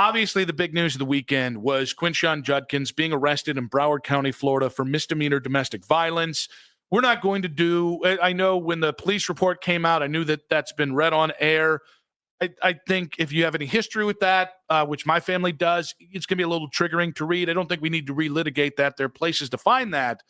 obviously the big news of the weekend was Quinshon Judkins being arrested in Broward County, Florida for misdemeanor domestic violence. We're not going to do, I know when the police report came out, I knew that that's been read on air. I think if you have any history with that, which my family does, it's going to be a little triggering to read. I don't think we need to relitigate that. There are places to find that.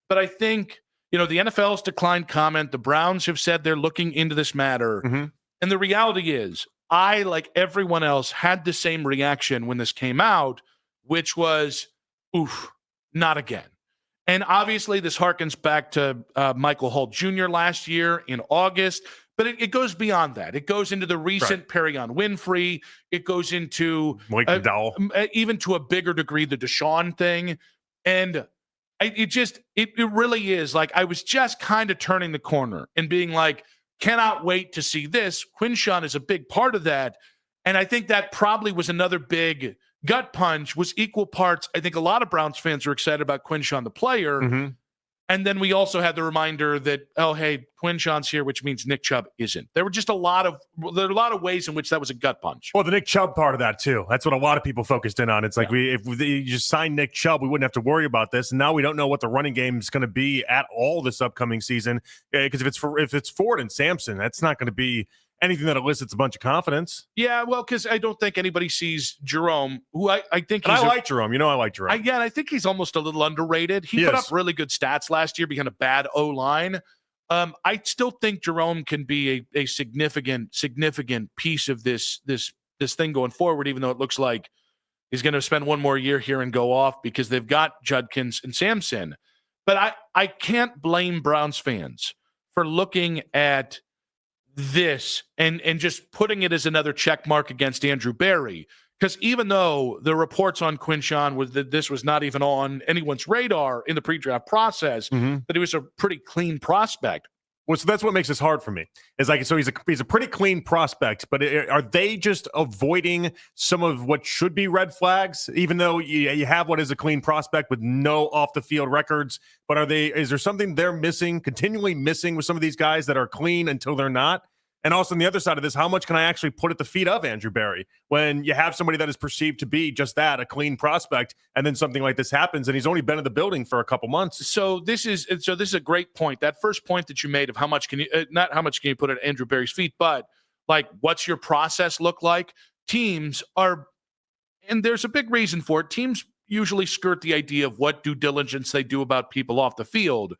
But I think, the NFL's declined comment. The Browns have said they're looking into this matter. Mm-hmm. And the reality is, I, like everyone else, had the same reaction when this came out, which was, oof, not again. And obviously this harkens back to Michael Holt Jr. last year in August. But it goes beyond that. It goes into the recent Perion Winfrey. It goes into even to a bigger degree the Deshaun thing. And it really is like I was just kind of turning the corner and being like, cannot wait to see this. Quinshon is a big part of that. And I think that probably was another big gut punch, was equal parts. I think a lot of Browns fans are excited about Quinshon, the player. Mm-hmm. And then we also had the reminder that, oh, hey, Quinshon's here, which means Nick Chubb isn't. There were a lot of ways in which that was a gut punch. Well, the Nick Chubb part of that, too. That's what a lot of people focused in on. It's like, if you just signed Nick Chubb, we wouldn't have to worry about this. And now we don't know what the running game is going to be at all this upcoming season. Because if it's Ford and Sampson, that's not going to be anything that elicits a bunch of confidence. Yeah, well, because I don't think anybody sees Jerome, who I think I like Jerome. I like Jerome. I think he's almost a little underrated. He put up really good stats last year behind a bad O-line. I still think Jerome can be a significant piece of this thing going forward, even though it looks like he's going to spend one more year here and go off because they've got Judkins and Sampson. But I can't blame Browns fans for looking at this and just putting it as another check mark against Andrew Berry. Because even though the reports on Quinshon was that this was not even on anyone's radar in the pre-draft process, that he was a pretty clean prospect. Well, so that's what makes this hard for me. It's like, so he's a pretty clean prospect, but are they just avoiding some of what should be red flags, even though you have what is a clean prospect with no off-the-field records? But is there something they're missing, continually missing with some of these guys that are clean until they're not? And also on the other side of this, how much can I actually put at the feet of Andrew Berry when you have somebody that is perceived to be just that, a clean prospect, and then something like this happens and he's only been in the building for a couple months? So this is a great point. That first point that you made of how much can you not how much can you put at Andrew Berry's feet, but like what's your process look like? Teams are, and there's a big reason for it. Teams usually skirt the idea of what due diligence they do about people off the field.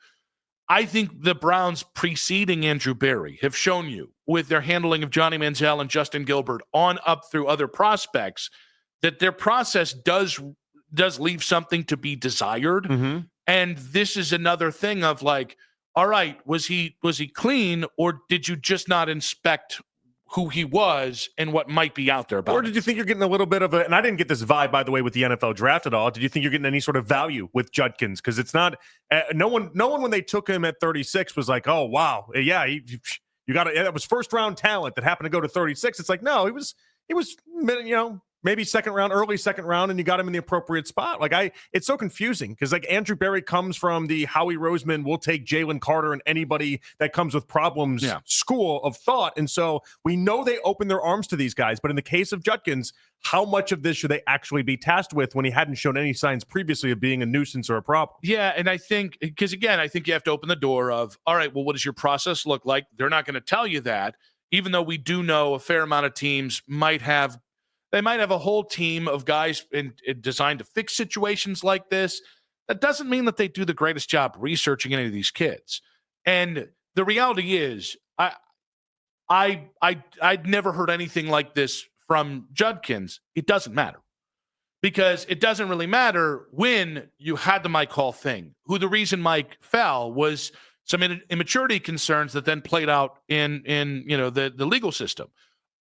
I think the Browns preceding Andrew Berry have shown you with their handling of Johnny Manziel and Justin Gilbert on up through other prospects that their process does leave something to be desired. Mm-hmm. And this is another thing of like, all right, was he clean, or did you just not inspect who he was and what might be out there about Or did you think you're getting a little bit of and I didn't get this vibe, by the way, with the NFL draft at all. Did you think you're getting any sort of value with Judkins? Because it's not, no one when they took him at 36 was like, oh, wow, yeah, you got that was first round talent that happened to go to 36. It's like, no, he was, maybe early second round, and you got him in the appropriate spot. Like it's so confusing because like Andrew Berry comes from the Howie Roseman, we'll take Jalen Carter and anybody that comes with problems school of thought. And so we know they open their arms to these guys. But in the case of Judkins, how much of this should they actually be tasked with when he hadn't shown any signs previously of being a nuisance or a problem? Yeah, and I think, because again, I think you have to open the door of, all right, well, what does your process look like? They're not going to tell you that, even though we do know a fair amount of teams might have a whole team of guys designed to fix situations like this. That doesn't mean that they do the greatest job researching any of these kids. And the reality is, I'd never heard anything like this from Judkins. It doesn't matter. Because it doesn't really matter when you had the Mike Hall thing, who the reason Mike fell was some immaturity concerns that then played out in the legal system.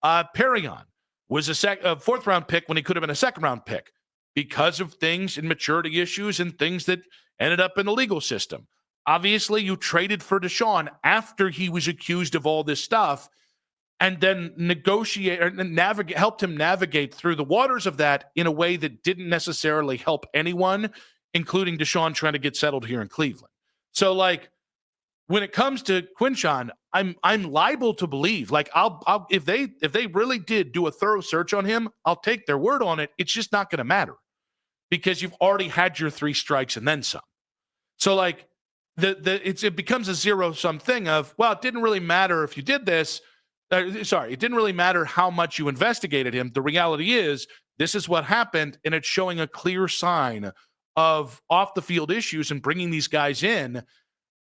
Perion was a fourth round pick when he could have been a second round pick because of things and maturity issues and things that ended up in the legal system. Obviously, you traded for Deshaun after he was accused of all this stuff and then helped him navigate through the waters of that in a way that didn't necessarily help anyone, including Deshaun trying to get settled here in Cleveland. So, like, when it comes to Quinshon, I'm liable to believe, like, I'll if they really did do a thorough search on him, I'll take their word on it. It's just not going to matter because you've already had your 3 strikes and then some. So like it becomes a zero-sum thing of, well, it didn't really matter if you did this. It didn't really matter how much you investigated him. The reality is this is what happened, and it's showing a clear sign of off-the-field issues and bringing these guys in.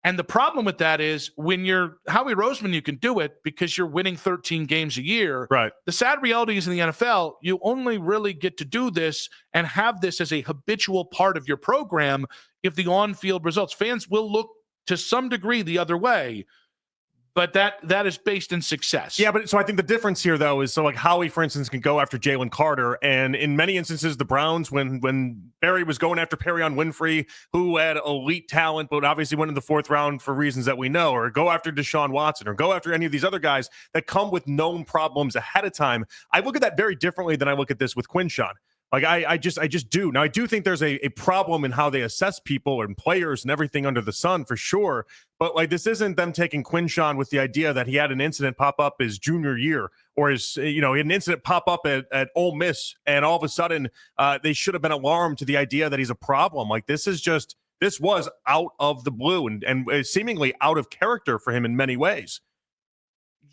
And the problem with that is when you're Howie Roseman, you can do it because you're winning 13 games a year. Right. The sad reality is in the NFL, you only really get to do this and have this as a habitual part of your program if the on-field results. Fans will look to some degree the other way, but that is based in success. Yeah, but so I think the difference here, though, is so like Howie, for instance, can go after Jalen Carter, and in many instances, the Browns, when Barry was going after Perion Winfrey, who had elite talent, but obviously went in the 4th round for reasons that we know, or go after Deshaun Watson, or go after any of these other guys that come with known problems ahead of time. I look at that very differently than I look at this with Quinshon. Like I just do. Now I do think there's a problem in how they assess people and players and everything under the sun for sure. But like this isn't them taking Quinshon with the idea that he had an incident pop up his junior year or his an incident pop up at Ole Miss, and all of a sudden they should have been alarmed to the idea that he's a problem. Like this was out of the blue and seemingly out of character for him in many ways.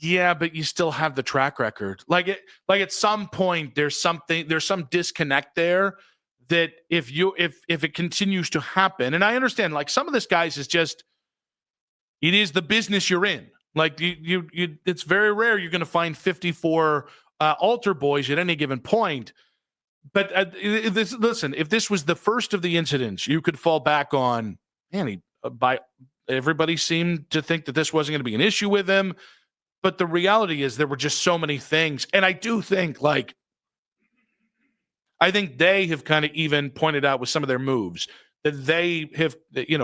Yeah, but you still have the track record. Like at some point there's some disconnect there that if it continues to happen, and I understand like some of this guys is just, it is the business you're in. Like you it's very rare you're going to find 54 altar boys at any given point. But listen, if this was the first of the incidents, you could fall back on, man, everybody seemed to think that this wasn't going to be an issue with him. But the reality is there were just so many things. And I do think, I think they have kind of even pointed out with some of their moves that they have,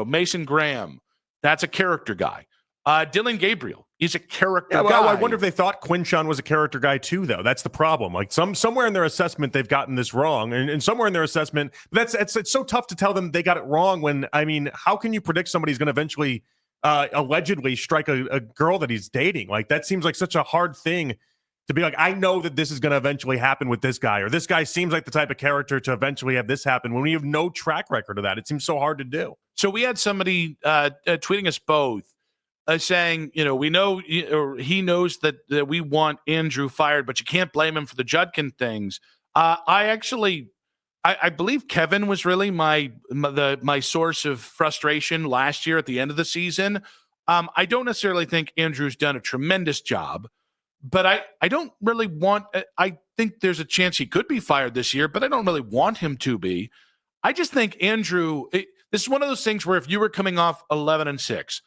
Mason Graham, that's a character guy. Dylan Gabriel, he's a character guy. I wonder if they thought Quinshon was a character guy too, though. That's the problem. Like somewhere in their assessment, they've gotten this wrong. And somewhere in their assessment, it's so tough to tell them they got it wrong when, I mean, how can you predict somebody's going to eventually allegedly strike a girl that he's dating? Like that seems like such a hard thing to be like, I know that this is going to eventually happen with this guy, or this guy seems like the type of character to eventually have this happen when we have no track record of that. It seems so hard to do. So we had somebody tweeting us both saying, we know, or he knows that we want Andrew fired, but you can't blame him for the Judkins things. I believe Kevin was really my source of frustration last year at the end of the season. I don't necessarily think Andrew's done a tremendous job, but I don't really want – I think there's a chance he could be fired this year, but I don't really want him to be. I just think Andrew this is one of those things where if you were coming off 11-6,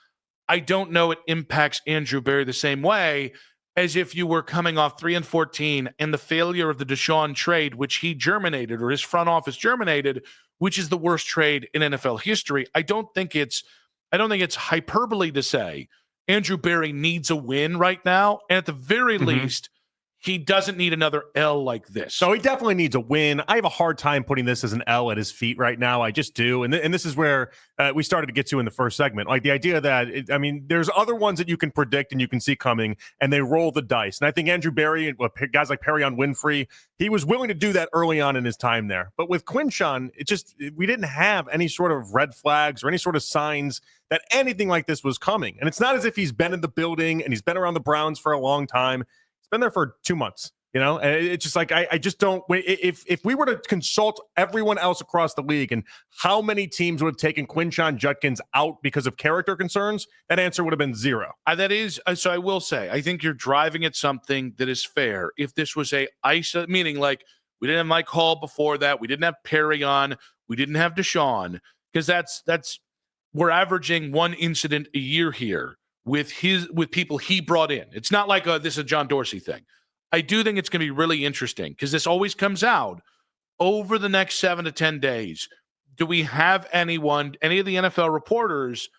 I don't know it impacts Andrew Berry the same way as if you were coming off 3-14 and the failure of the Deshaun trade, which he germinated, or his front office germinated, which is the worst trade in NFL history. I don't think it's hyperbole to say Andrew Berry needs a win right now. And at the very least, he doesn't need another L like this. So he definitely needs a win. I have a hard time putting this as an L at his feet right now. I just do. And this is where we started to get to in the first segment. Like the idea that, there's other ones that you can predict and you can see coming, and they roll the dice. And I think Andrew Berry, guys like Perion Winfrey, he was willing to do that early on in his time there. But with Quinshon, we didn't have any sort of red flags or any sort of signs that anything like this was coming. And it's not as if he's been in the building and he's been around the Browns for a long time. Been there for 2 months, and it's just like I just don't. If we were to consult everyone else across the league and how many teams would have taken Quinshon Judkins out because of character concerns, that answer would have been 0. That is so. I will say I think you're driving at something that is fair. If this was meaning like we didn't have Mike Hall before that, we didn't have Perry on, we didn't have Deshaun, because that's we're averaging one incident a year here with people he brought in. It's not like this is a John Dorsey thing. I do think it's going to be really interesting because this always comes out over the next 7 to 10 days. Do we have any of the NFL reporters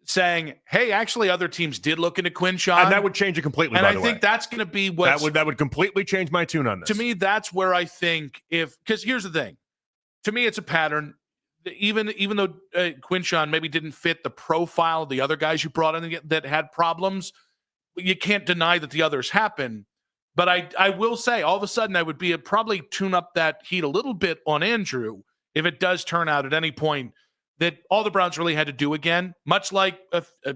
saying, hey, actually other teams did look into Quinshon? And that would change it completely, and by I the think way. that's going to be what that would completely change my tune on this. To me, that's where I think because here's the thing. To me, it's a pattern. even though Quinshon maybe didn't fit the profile of the other guys you brought in that had problems, you can't deny that the others happen. But I will say, all of a sudden, I would probably tune up that heat a little bit on Andrew if it does turn out at any point that all the Browns really had to do again, much like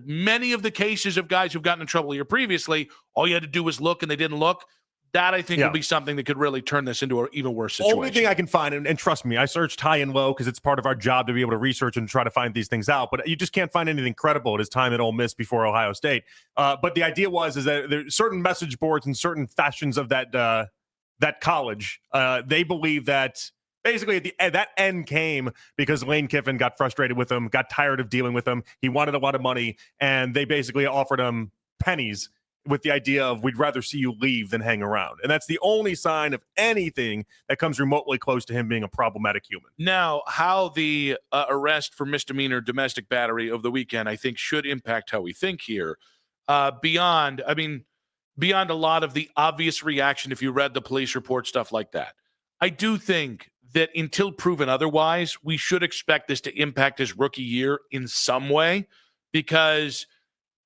many of the cases of guys who've gotten in trouble here previously, all you had to do was look and they didn't look. That, I think, will be something that could really turn this into an even worse situation. Only thing I can find, and trust me, I searched high and low because it's part of our job to be able to research and try to find these things out, but you just can't find anything credible at his time at Ole Miss before Ohio State. But the idea is that there's certain message boards and certain fashions of that college, they believe that basically at the end, that end came because Lane Kiffin got frustrated with him, got tired of dealing with him. He wanted a lot of money, and they basically offered him pennies with the idea of we'd rather see you leave than hang around. And that's the only sign of anything that comes remotely close to him being a problematic human. Now, how the arrest for misdemeanor domestic battery of the weekend, I think, should impact how we think here. Beyond a lot of the obvious reaction, if you read the police report, stuff like that, I do think that until proven otherwise, we should expect this to impact his rookie year in some way, because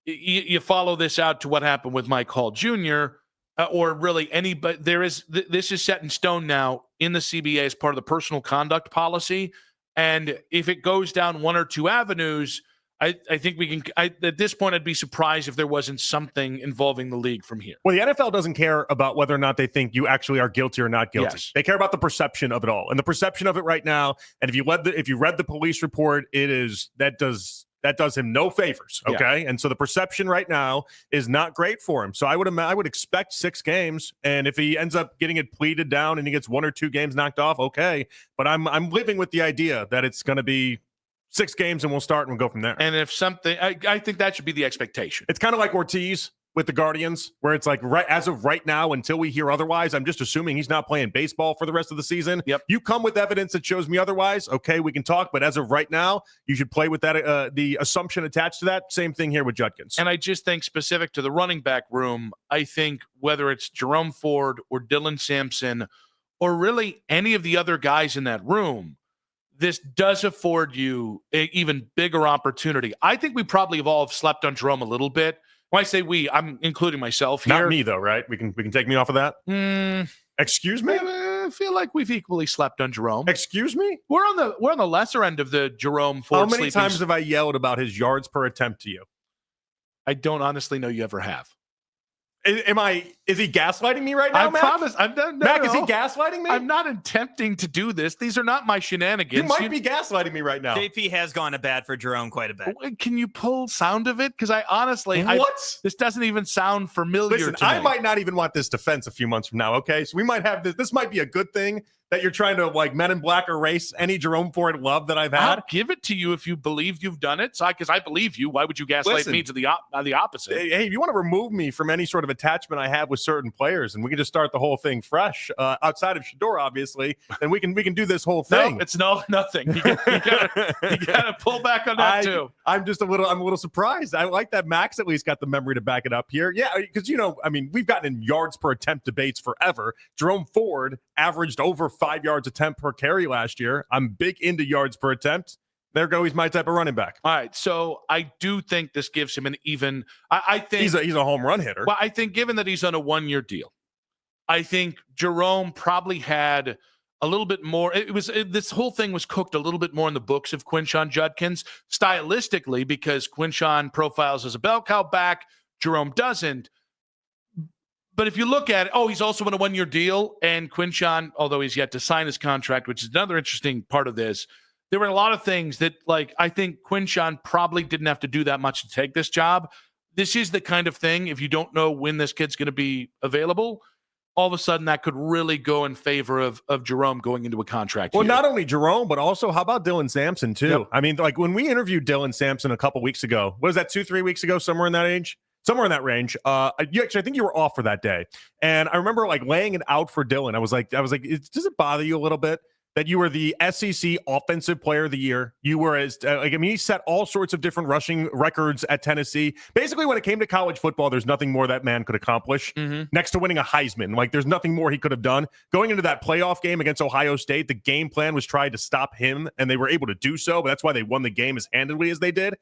you follow this out to what happened with Mike Hall Jr., or really anybody. This is set in stone now in the CBA as part of the personal conduct policy. And if it goes down one or two avenues, I think we can. At this point, I'd be surprised if there wasn't something involving the league from here. Well, the NFL doesn't care about whether or not they think you actually are guilty or not guilty. Yes. They care about the perception of it all, and the perception of it right now. And if you read the police report, that does him no favors. Okay, and so the perception right now is not great for him. So I would expect 6 games, and if he ends up getting it pleaded down and he gets 1 or 2 games knocked off, okay. But I'm living with the idea that it's going to be 6 games and we'll start and we'll go from there. And if something, I think that should be the expectation. It's kind of like Ortiz with the Guardians, where it's like as of right now, until we hear otherwise, I'm just assuming he's not playing baseball for the rest of the season. Yep. You come with evidence that shows me otherwise, okay, we can talk. But as of right now, you should play with that the assumption attached to that. Same thing here with Judkins. And I just think specific to the running back room, I think whether it's Jerome Ford or Dylan Sampson or really any of the other guys in that room, this does afford you an even bigger opportunity. I think we probably have all slept on Jerome a little bit. When I say we, I'm including myself here. Not me, though, right? We can take me off of that. Excuse me? I feel like we've equally slept on Jerome. Excuse me? We're on the lesser end of the Jerome Ford. How many times have I yelled about his yards per attempt to you? I don't honestly know you ever have. Is he gaslighting me right now, Mac? I promise. Mac, is he gaslighting me? I'm not attempting to do this. These are not my shenanigans. You might be gaslighting me right now. JP has gone to bat for Jerome quite a bit. Can you pull sound of it? Because I honestly, this doesn't even sound familiar to me. I might not even want this defense a few months from now, okay? So we might have this. This might be a good thing that you're trying to, like, Men in Black erase any Jerome Ford love that I've had. I'll give it to you if you believe you've done it. So, because I believe you. Why would you gaslight me to the opposite? Hey, if you want to remove me from any sort of attachment I have with certain players, and we can just start the whole thing fresh, outside of Shador, obviously, then we can do this whole thing. No, it's nothing. You gotta pull back on that too. I'm a little surprised. I like that Max at least got the memory to back it up here. Yeah, because we've gotten in yards per attempt debates forever. Jerome Ford averaged over 5 yards attempt per carry last year. I'm big into yards per attempt. There goes my type of running back. All right, so I do think this gives him an even. I think he's a home run hitter. Well, I think given that he's on a 1-year deal, I think Jerome probably had a little bit more. This whole thing was cooked a little bit more in the books of Quinshon Judkins stylistically, because Quinshon profiles as a bell cow back, Jerome doesn't. But if you look at it, he's also on a 1-year deal, and Quinshon, although he's yet to sign his contract, which is another interesting part of this, there were a lot of things that, like, I think Quinshon probably didn't have to do that much to take this job. This is the kind of thing, if you don't know when this kid's going to be available, all of a sudden that could really go in favor of Jerome going into a contract. Well, year. Not only Jerome, but also how about Dylan Sampson too? Yep. I mean, like when we interviewed Dylan Sampson a couple weeks ago, what was that, 2-3 weeks ago, somewhere in that range. Actually, I think you were off for that day. And I remember like laying it out for Dylan. I was like, does it bother you a little bit that you were the SEC Offensive Player of the Year. You were he set all sorts of different rushing records at Tennessee. Basically, when it came to college football, there's nothing more that man could accomplish next to winning a Heisman. Like, there's nothing more he could have done. Going into that playoff game against Ohio State, the game plan was trying to stop him, and they were able to do so. But that's why they won the game as handily as they did.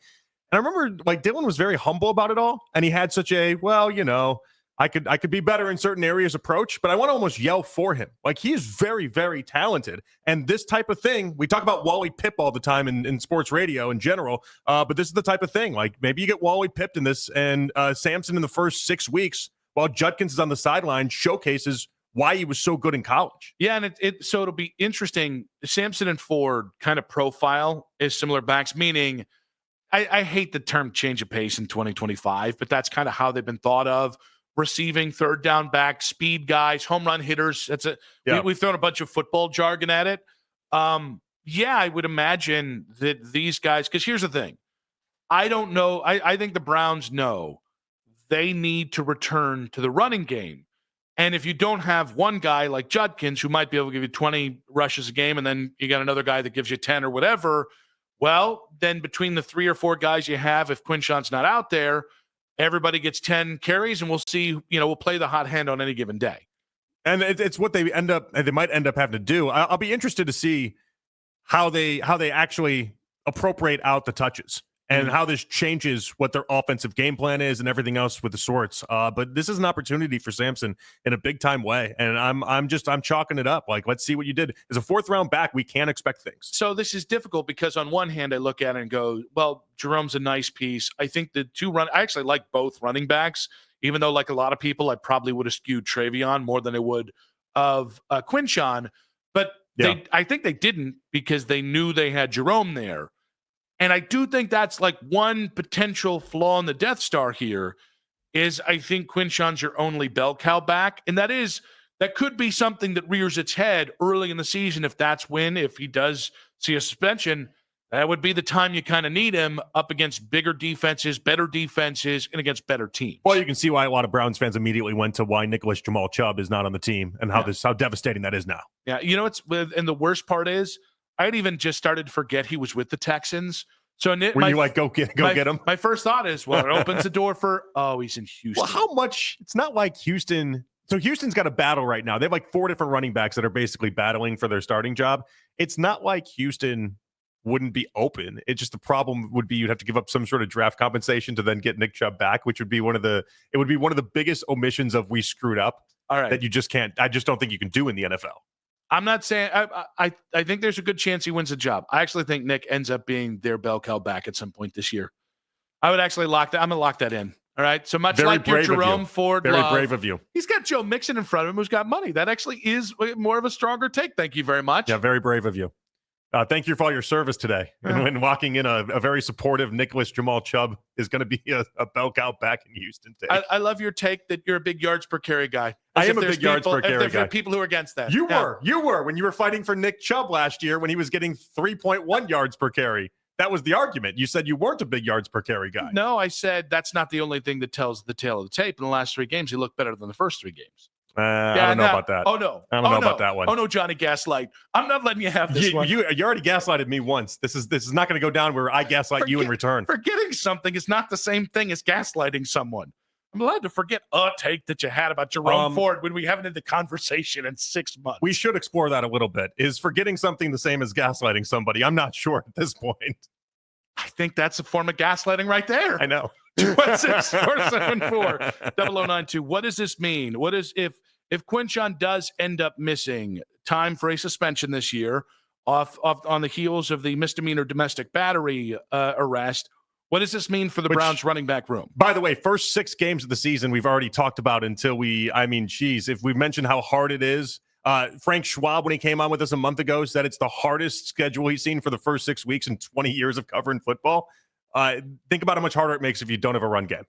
And I remember, like, Dylan was very humble about it all, and he had such a, well, you know, I could be better in certain areas approach, but I want to almost yell for him. Like, he is very, very talented. And this type of thing, we talk about Wally Pipp all the time in sports radio in general, but this is the type of thing. Like, maybe you get Wally Pipped in this, and Sampson in the first 6 weeks, while Judkins is on the sideline, showcases why he was so good in college. Yeah, and so it'll be interesting. Sampson and Ford kind of profile is similar backs, meaning I hate the term change of pace in 2025, but that's kind of how they've been thought of. Receiving, third down back, speed guys, home run hitters. That's it. Yeah. We've thrown a bunch of football jargon at it. Yeah, I would imagine that these guys, because here's the thing. I don't know. I think the Browns know they need to return to the running game. And if you don't have one guy like Judkins, who might be able to give you 20 rushes a game, and then you got another guy that gives you 10 or whatever, well, then between the 3 or 4 guys you have, if Quinshon's not out there, everybody gets 10 carries, and we'll see, we'll play the hot hand on any given day. And it's what they might end up having to do. I'll be interested to see how they actually appropriate out the touches and how this changes what their offensive game plan is and everything else with the sorts. But this is an opportunity for Sampson in a big time way. And I'm chalking it up. Like, let's see what you did. As a 4th round back, we can expect things. So this is difficult because on one hand, I look at it and go, well, Jerome's a nice piece. I think I actually like both running backs, even though, like a lot of people, I probably would have skewed Travion more than I would of Quinshon. But I think they didn't, because they knew they had Jerome there. And I do think that's like one potential flaw in the Death Star here is I think Quinshon's your only bell cow back. And that could be something that rears its head early in the season. If he does see a suspension, that would be the time you kind of need him up against bigger defenses, better defenses, and against better teams. Well, you can see why a lot of Browns fans immediately went to why Nicholas Jamal Chubb is not on the team and how devastating that is now. Yeah. And the worst part is, I had even just started to forget he was with the Texans. So you like, go get him? My first thought is, well, it opens the door for, he's in Houston. Well, how much? It's not like Houston. So Houston's got a battle right now. They have like 4 different running backs that are basically battling for their starting job. It's not like Houston wouldn't be open. It's just the problem would be you'd have to give up some sort of draft compensation to then get Nick Chubb back, which would be one of the biggest omissions of we screwed up. All right. That you just can't. I just don't think you can do in the NFL. I'm not saying I think there's a good chance he wins the job. I actually think Nick ends up being their bell cow back at some point this year. I would actually lock that. I'm going to lock that in. All right. So much like your Jerome Ford. Very brave of you. He's got Joe Mixon in front of him who's got money. That actually is more of a stronger take. Thank you very much. Yeah, very brave of you. Thank you for all your service today. And when walking in a very supportive Nicholas Jamal Chubb is going to be a bell cow back in Houston. I love your take that you're a big yards per carry guy. I am a big yards per carry guy. There are people who are against that. You were when you were fighting for Nick Chubb last year when he was getting 3.1 yards per carry. That was the argument. You said you weren't a big yards per carry guy. No, I said that's not the only thing that tells the tale of the tape. In the last 3 games, he looked better than the first 3 games. I don't know about that. Oh, no. I don't know about that one. Oh, no, Johnny Gaslight. I'm not letting you have this one. You already gaslighted me once. This is not going to go down where I gaslight you in return. Forgetting something is not the same thing as gaslighting someone. I'm allowed to forget a take that you had about Jerome Ford when we haven't had the conversation in 6 months. We should explore that a little bit. Is forgetting something the same as gaslighting somebody? I'm not sure at this point. I think that's a form of gaslighting right there. I know. 216-474-0092. What does this mean? What is if Quinshon does end up missing time for a suspension this year off on the heels of the misdemeanor domestic battery arrest, what does this mean for the Browns running back room? By the way, first 6 games of the season we've already talked about if we've mentioned how hard it is. Frank Schwab, when he came on with us a month ago, said it's the hardest schedule he's seen for the first 6 weeks in 20 years of covering football. Think about how much harder it makes if you don't have a run game.